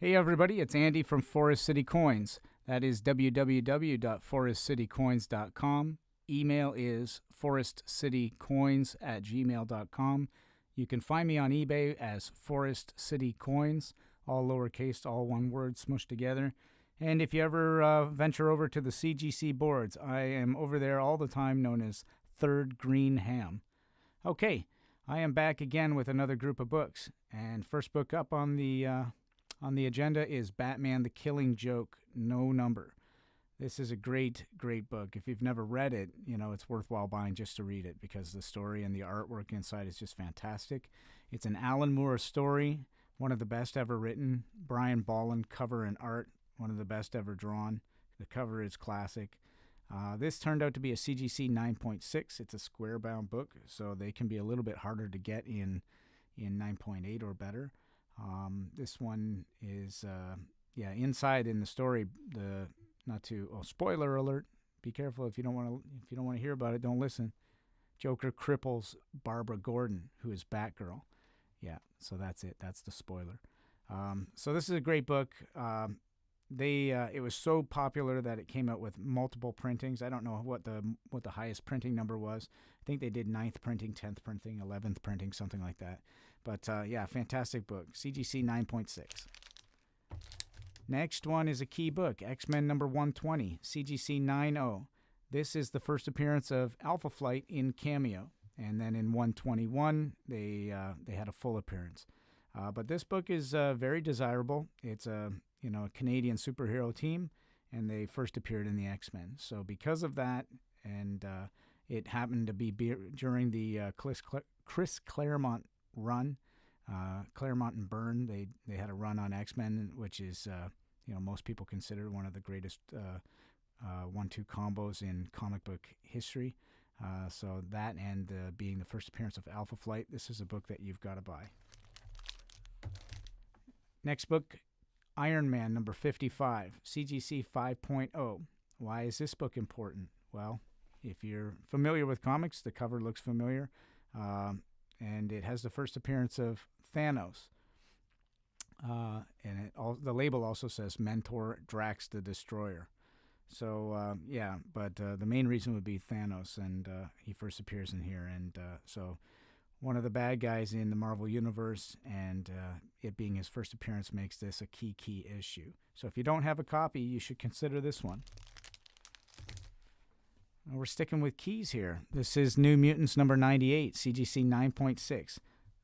Hey everybody, it's Andy from Forest City Coins. That is www.forestcitycoins.com. Email is forestcitycoins@gmail.com. You can find me on eBay as Forest City Coins, all lowercase, all one word smushed together. And if you ever venture over to the CGC boards, I am over there all the time, known as Third Green Ham. Okay, I am back again with another group of books. And first book up on the agenda is Batman the Killing Joke, No Number. This is a great, great book. If you've never read it, it's worthwhile buying just to read it because the story and the artwork inside is just fantastic. It's an Alan Moore story, one of the best ever written. Brian Bolland cover and art, one of the best ever drawn. The cover is classic. This turned out to be a CGC 9.6. It's a square-bound book, so they can be a little bit harder to get in 9.8 or better. This one is, inside in the story. Spoiler alert! Be careful if you don't want to hear about it. Don't listen. Joker cripples Barbara Gordon, who is Batgirl. Yeah, so that's it. That's the spoiler. So this is a great book. It was so popular that it came out with multiple printings. I don't know what the highest printing number was. I think they did 9th printing, 10th printing, 11th printing, something like that. But fantastic book. CGC 9.6. Next one is a key book, X-Men number 120, CGC 9.0. This is the first appearance of Alpha Flight in Cameo. And then in 121, they had a full appearance. But this book is very desirable. It's a Canadian superhero team, and they first appeared in the X-Men. So because of that, and it happened to be during the Chris Claremont run, Claremont and Byrne, they had a run on X-Men, which is most people consider one of the greatest 1-2 combos in comic book history. So that and being the first appearance of Alpha Flight, this is a book that you've got to buy. Next book, Iron Man number 55, CGC 5.0. Why is this book important? Well, if you're familiar with comics, the cover looks familiar, and it has the first appearance of Thanos. And the label also says Mentor Drax the Destroyer. So, but the main reason would be Thanos, and he first appears in here. And so one of the bad guys in the Marvel Universe, and it being his first appearance makes this a key issue. So if you don't have a copy, you should consider this one. And we're sticking with keys here. This is New Mutants number 98, CGC 9.6.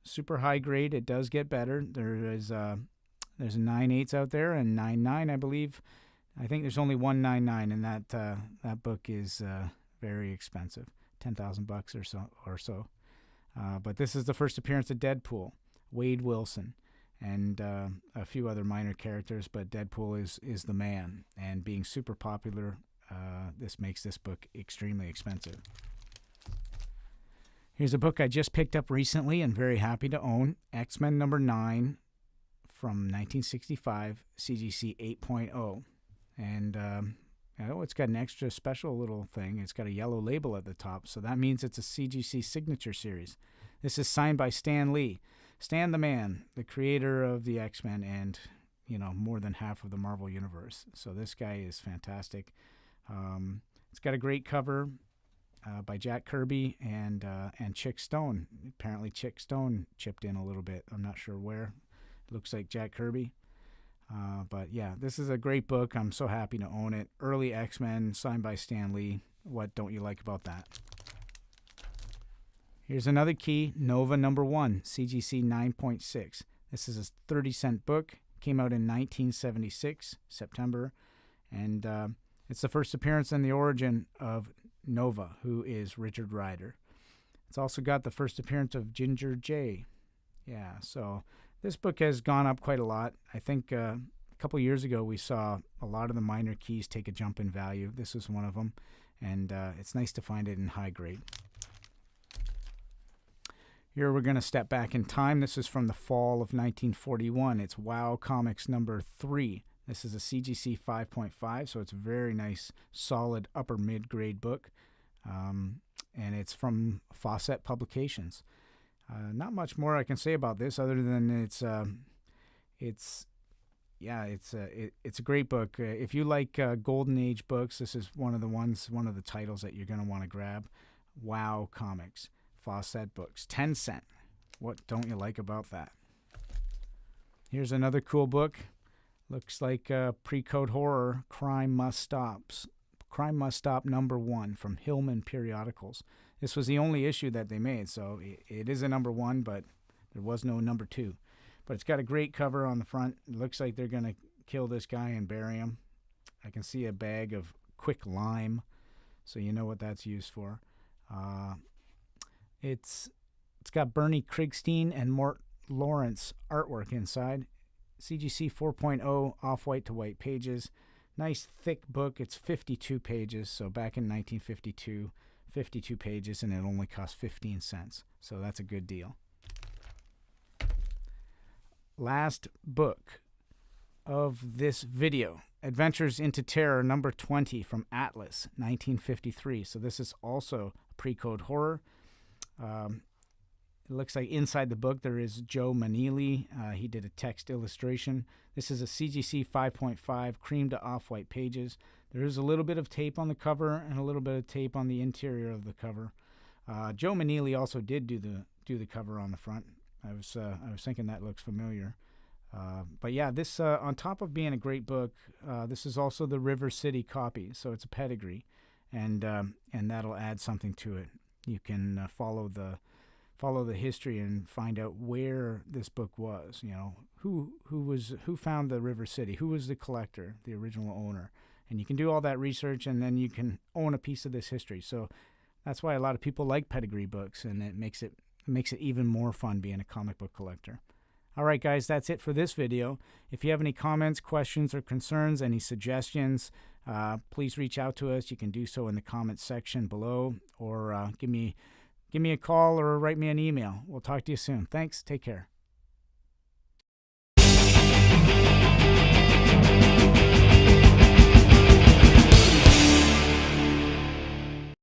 Super high grade. It does get better. There's 9.8s out there and 9.9, I believe. I think there's only one 9.9, and that book is very expensive, $10,000 or so. But this is the first appearance of Deadpool, Wade Wilson, and a few other minor characters. But Deadpool is the man, and being super popular, this makes this book extremely expensive. Here's a book I just picked up recently and very happy to own, X-Men number 9 from 1965, CGC 8.0. And it's got an extra special little thing. It's got a yellow label at the top, so that means it's a CGC signature series. This is signed by Stan Lee. Stan the Man, the creator of the X-Men and, more than half of the Marvel Universe. So this guy is fantastic. It's got a great cover by Jack Kirby and Chick Stone. Apparently Chick Stone chipped in a little bit. I'm not sure where. It looks like Jack Kirby. But yeah, this is a great book. I'm so happy to own it. Early X-Men, signed by Stan Lee. What don't you like about that? Here's another key, Nova number 1, CGC 9.6. This is a 30-cent book. Came out in 1976, September. And it's the first appearance and the origin of Nova, who is Richard Rider. It's also got the first appearance of Ginger J. Yeah, so this book has gone up quite a lot. I think a couple years ago we saw a lot of the minor keys take a jump in value. This was one of them, and it's nice to find it in high grade. Here we're going to step back in time. This is from the fall of 1941. It's WOW Comics number 3. This is a CGC 5.5, so it's a very nice, solid upper mid-grade book, and it's from Fawcett Publications. Not much more I can say about this other than it's yeah, it's a great book. If you like Golden Age books, this is one of the titles that you're going to want to grab. Wow Comics, Fawcett Books, 10 cent. What don't you like about that? Here's another cool book. Looks like pre-code horror. Crime Must Stop. Crime Must Stop #1 from Hillman Periodicals. This was the only issue that they made, so it is a #1, but there was no #2. But it's got a great cover on the front. It looks like they're going to kill this guy and bury him. I can see a bag of quick lime, so you know what that's used for. It's got Bernie Krigstein and Mort Lawrence artwork inside. CGC 4.0 off-white to white pages. Nice thick book. It's 52 pages, so back in 1952, 52 pages, and it only cost 15 cents. So that's a good deal. Last book of this video, Adventures into Terror #20 from Atlas, 1953. So this is also pre-code horror. It looks like inside the book there is Joe Maneely. He did a text illustration. This is a CGC 5.5 cream to off-white pages. There is a little bit of tape on the cover and a little bit of tape on the interior of the cover. Joe Maneely also did do the cover on the front. I was thinking that looks familiar. But yeah, this on top of being a great book, this is also the River City copy, so it's a pedigree, and that'll add something to it. You can follow the history and find out where this book was. You know, who found the River City, who was the collector, the original owner, and you can do all that research, and then you can own a piece of this history. So that's why a lot of people like pedigree books, and it makes it even more fun being a comic book collector. All right, guys, that's it for this video. If you have any comments, questions, or concerns, any suggestions, please reach out to us. You can do so in the comments section below, or give me a call or write me an email. We'll talk to you soon. Thanks. Take care.